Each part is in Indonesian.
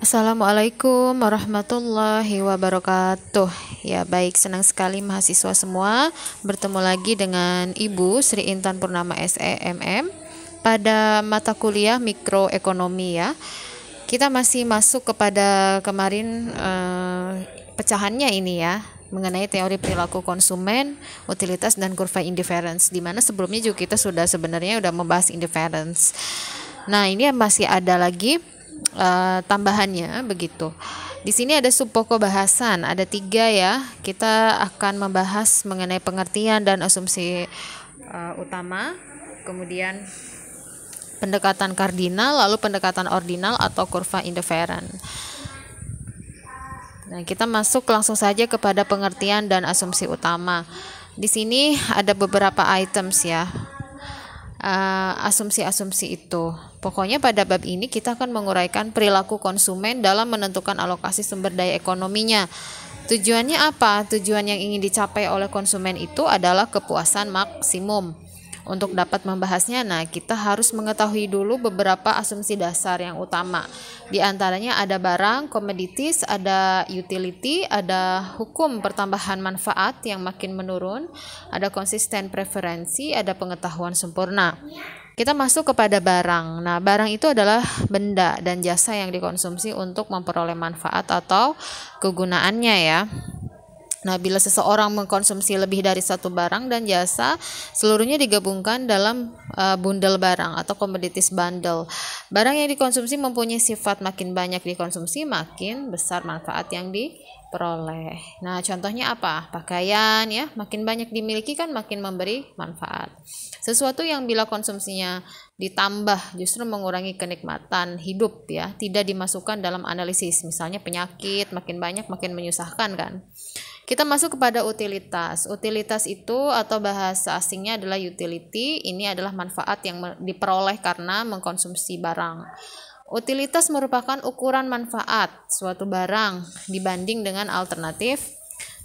Assalamualaikum warahmatullahi wabarakatuh. Ya baik, senang sekali mahasiswa semua bertemu lagi dengan Ibu Sri Intan Purnama SEMM pada mata kuliah mikroekonomi ya. Kita masih masuk kepada kemarin pecahannya ini ya, mengenai teori perilaku konsumen, utilitas dan kurva indifference, di mana sebelumnya juga kita sebenarnya sudah membahas indifference. Nah, ini masih ada lagi tambahannya begitu. Di sini ada subpokok bahasan, ada 3 ya. Kita akan membahas mengenai pengertian dan asumsi utama, kemudian pendekatan kardinal, lalu pendekatan ordinal atau kurva indifferent. Nah, kita masuk langsung saja kepada pengertian dan asumsi utama. Di sini ada beberapa items ya. Asumsi-asumsi itu. Pokoknya pada bab ini kita akan menguraikan perilaku konsumen dalam menentukan alokasi sumber daya ekonominya. Tujuannya apa? Tujuan yang ingin dicapai oleh konsumen itu adalah kepuasan maksimum. Untuk dapat membahasnya, kita harus mengetahui dulu beberapa asumsi dasar yang utama. Di antaranya ada barang, commodities, ada utility, ada hukum pertambahan manfaat yang makin menurun, ada konsisten preferensi, ada pengetahuan sempurna. Kita masuk kepada barang. Nah, barang itu adalah benda dan jasa yang dikonsumsi untuk memperoleh manfaat atau kegunaannya ya. Nah, bila seseorang mengkonsumsi lebih dari satu barang dan jasa, seluruhnya digabungkan dalam bundel barang atau commodities bundle. Barang yang dikonsumsi mempunyai sifat makin banyak dikonsumsi, makin besar manfaat yang diperoleh. Nah, contohnya apa? Pakaian ya, makin banyak dimiliki kan makin memberi manfaat. Sesuatu yang bila konsumsinya ditambah justru mengurangi kenikmatan hidup ya, tidak dimasukkan dalam analisis. Misalnya penyakit, makin banyak makin menyusahkan kan. Kita masuk kepada utilitas. Utilitas itu atau bahasa asingnya adalah utility. Ini adalah manfaat yang diperoleh karena mengkonsumsi barang. Utilitas merupakan ukuran manfaat suatu barang dibanding dengan alternatif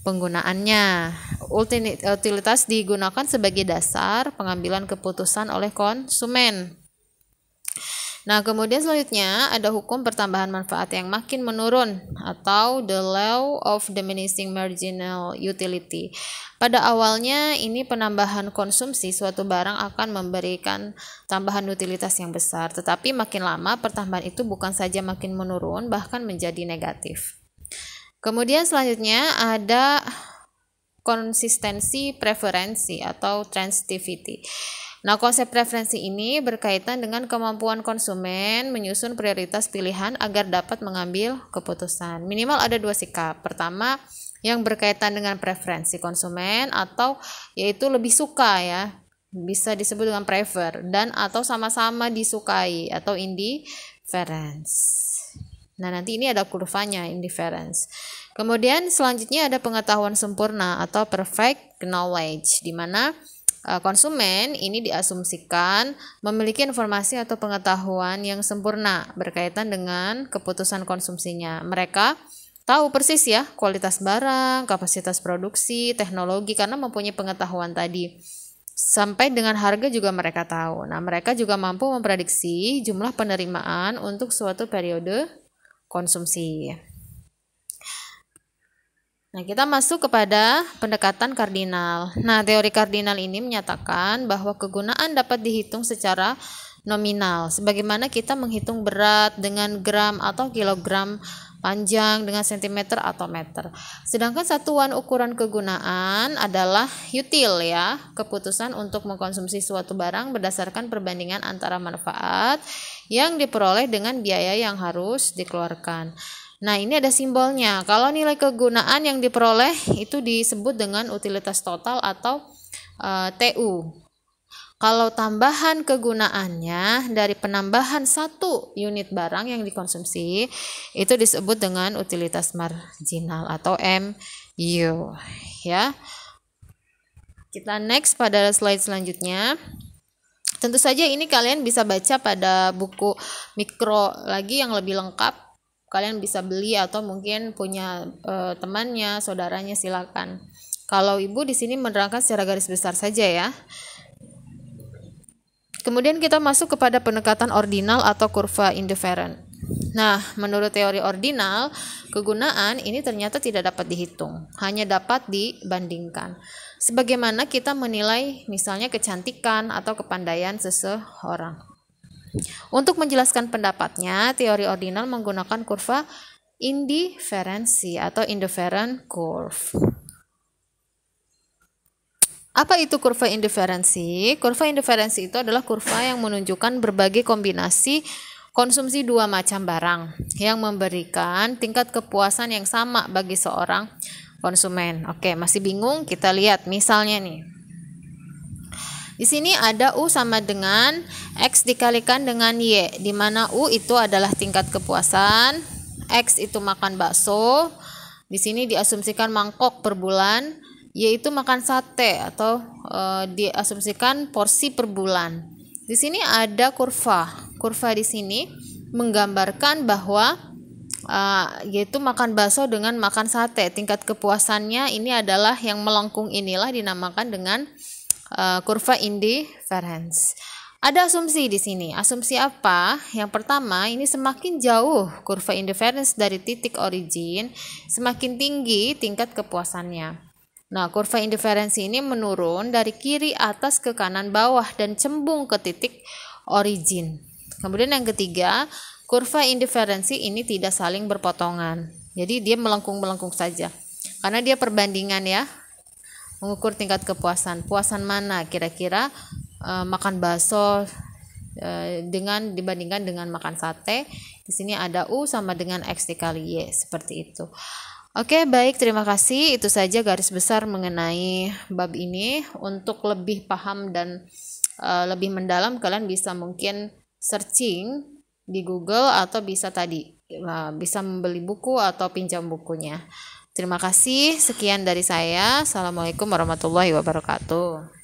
penggunaannya. Utilitas digunakan sebagai dasar pengambilan keputusan oleh konsumen. Nah, kemudian selanjutnya ada hukum pertambahan manfaat yang makin menurun atau the law of diminishing marginal utility. Pada awalnya ini penambahan konsumsi suatu barang akan memberikan tambahan utilitas yang besar, tetapi makin lama pertambahan itu bukan saja makin menurun, bahkan menjadi negatif. Kemudian selanjutnya ada konsistensi preferensi atau transitivity. Nah, konsep preferensi ini berkaitan dengan kemampuan konsumen menyusun prioritas pilihan agar dapat mengambil keputusan. Minimal ada 2 sikap. Pertama, yang berkaitan dengan preferensi konsumen atau yaitu lebih suka ya. Bisa disebut dengan prefer dan atau sama-sama disukai atau indifference. Nah, nanti ini ada kurvanya indifference. Kemudian selanjutnya ada pengetahuan sempurna atau perfect knowledge, di mana konsumen ini diasumsikan memiliki informasi atau pengetahuan yang sempurna berkaitan dengan keputusan konsumsinya. Mereka tahu persis ya kualitas barang, kapasitas produksi, teknologi karena mempunyai pengetahuan tadi. Sampai dengan harga juga mereka tahu. Nah, mereka juga mampu memprediksi jumlah penerimaan untuk suatu periode konsumsi. Nah, kita masuk kepada pendekatan kardinal. Nah, teori kardinal ini menyatakan bahwa kegunaan dapat dihitung secara nominal, sebagaimana kita menghitung berat dengan gram atau kilogram, panjang dengan sentimeter atau meter. Sedangkan satuan ukuran kegunaan adalah util ya, keputusan untuk mengkonsumsi suatu barang berdasarkan perbandingan antara manfaat yang diperoleh dengan biaya yang harus dikeluarkan. Nah, ini ada simbolnya. Kalau nilai kegunaan yang diperoleh itu disebut dengan utilitas total atau TU. Kalau tambahan kegunaannya dari penambahan 1 unit barang yang dikonsumsi itu disebut dengan utilitas marginal atau MU ya. Kita next pada slide selanjutnya. Tentu saja ini kalian bisa baca pada buku mikro lagi yang lebih lengkap. Kalian bisa beli atau mungkin punya temannya, saudaranya, silakan. Kalau Ibu di sini menerangkan secara garis besar saja ya. Kemudian kita masuk kepada pendekatan ordinal atau kurva indifferent. Nah, menurut teori ordinal, kegunaan ini ternyata tidak dapat dihitung, hanya dapat dibandingkan. Sebagaimana kita menilai misalnya kecantikan atau kepandaian seseorang. Untuk menjelaskan pendapatnya, teori ordinal menggunakan kurva indiferensi atau indifferent curve. Apa itu kurva indiferensi? Kurva indiferensi itu adalah kurva yang menunjukkan berbagai kombinasi konsumsi dua macam barang yang memberikan tingkat kepuasan yang sama bagi seorang konsumen. Oke, masih bingung? Kita lihat misalnya nih. Di sini ada U sama dengan X dikalikan dengan Y, di mana U itu adalah tingkat kepuasan, X itu makan bakso, di sini diasumsikan mangkok per bulan, Y itu makan sate atau diasumsikan porsi per bulan. Di sini ada kurva. Kurva di sini menggambarkan bahwa yaitu makan bakso dengan makan sate. Tingkat kepuasannya ini adalah yang melengkung, inilah dinamakan dengan kurva indiference. Ada asumsi di sini. Asumsi apa? Yang pertama, ini semakin jauh kurva indiference dari titik origin, semakin tinggi tingkat kepuasannya. Nah, kurva indiferensi ini menurun dari kiri atas ke kanan bawah dan cembung ke titik origin. Kemudian yang ketiga, kurva indiferensi ini tidak saling berpotongan. Jadi dia melengkung-melengkung saja. Karena dia perbandingan ya. Mengukur tingkat kepuasan. Puasan mana kira-kira makan bakso dibandingkan dengan makan sate. Di sini ada U sama dengan X dikali Y, seperti itu. Oke, baik, terima kasih. Itu saja garis besar mengenai bab ini. Untuk lebih paham dan lebih mendalam, kalian bisa mungkin searching di Google atau bisa bisa membeli buku atau pinjam bukunya. Terima kasih, sekian dari saya. Assalamualaikum warahmatullahi wabarakatuh.